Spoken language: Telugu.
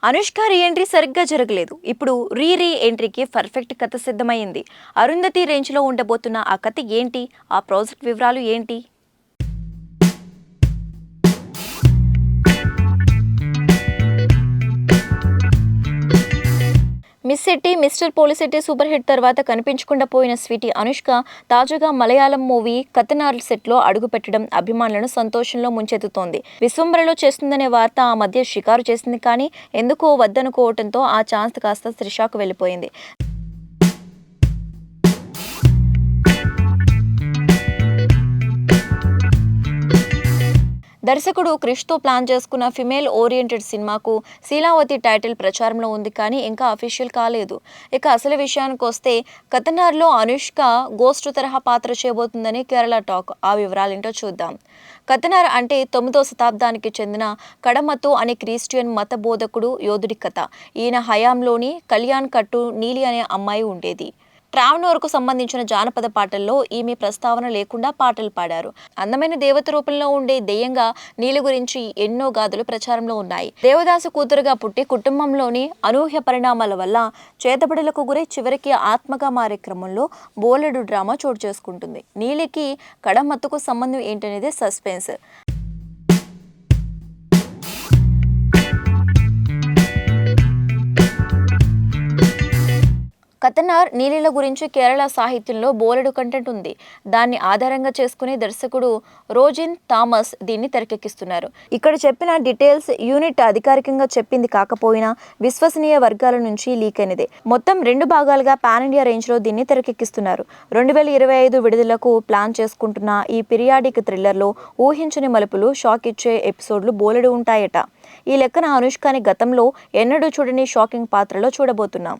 అనుష్క రీ ఎంట్రీ సరిగ్గా జరగలేదు. ఇప్పుడు రీ ఎంట్రీకి పర్ఫెక్ట్ కథ సిద్ధమైంది. అరుంధతి రేంజ్లో ఉండబోతున్న ఆ కథ ఏంటి? ఆ ప్రాజెక్ట్ వివరాలు ఏంటి? మిస్ సిటీ, మిస్టర్ పోలిసిటీ సూపర్ హిట్ తర్వాత కనిపించకుండా పోయిన స్వీటీ అనుష్క తాజాగా మలయాళం మూవీ కథనార్ సెట్లో అడుగుపెట్టడం అభిమానులను సంతోషంలో ముంచెత్తుతోంది. విశ్వంబరలో చేస్తుందనే వార్త ఆ మధ్య షికారు చేసింది, కానీ ఎందుకో వద్దనుకోవడంతో ఆ ఛాన్స్ కాస్త త్రిషాకు వెళ్ళిపోయింది. దర్శకుడు క్రిష్తో ప్లాన్ చేసుకున్న ఫిమేల్ ఓరియంటెడ్ సినిమాకు శీలావతి టైటిల్ ప్రచారంలో ఉంది, కానీ ఇంకా అఫీషియల్ కాలేదు. ఇక అసలు విషయానికి వస్తే కథనార్లో అనుష్క గోస్ట్ తరహా పాత్ర చేయబోతుందని కేరళ టాక్. ఆ వివరాలేంటో చూద్దాం. కథనార్ అంటే 9వ శతాబ్దానికి చెందిన కడమతు అనే క్రిస్టియన్ మత బోధకుడు యోధుడి కథ. ఈయన హయాంలోని కళ్యాణ్ కట్టు నీలి అనే అమ్మాయి ఉండేది. ట్రావెనోర్కు సంబంధించిన జానపద పాటల్లో ఈమె ప్రస్తావన లేకుండా పాటలు పాడారు. అందమైన దేవత రూపంలో ఉండే దెయ్యంగా నీలి గురించి ఎన్నో గాథలు ప్రచారంలో ఉన్నాయి. దేవదాసు కూతురుగా పుట్టి కుటుంబంలోని అనూహ్య పరిణామాల వల్ల చేతబడులకు గురై చివరికి ఆత్మగా మారే క్రమంలో బోలెడు డ్రామా చోటు చేసుకుంటుంది. నీలికి కడమత్తుకు సంబంధం ఏంటనేది సస్పెన్స్. కథనార్ నీలిల గురించి కేరళ సాహిత్యంలో బోలెడు కంటెంట్ ఉంది. దాన్ని ఆధారంగా చేసుకుని దర్శకుడు రోజిన్ థామస్ దీన్ని తెరకెక్కిస్తున్నారు. ఇక్కడ చెప్పిన డీటెయిల్స్ యూనిట్ అధికారికంగా చెప్పింది కాకపోయినా విశ్వసనీయ వర్గాల నుంచి లీక్ అయినదే. మొత్తం 2 భాగాలుగా పాన్ ఇండియా రేంజ్లో దీన్ని తెరకెక్కిస్తున్నారు. 2025 విడుదలకు ప్లాన్ చేసుకుంటున్న ఈ పీరియాడిక్ థ్రిల్లర్లో ఊహించని మలుపులు, షాక్ ఇచ్చే ఎపిసోడ్లు బోలెడు ఉంటాయట. ఈ లెక్కన అనుష్కని గతంలో ఎన్నడూ చూడని షాకింగ్ పాత్రలో చూడబోతున్నాం.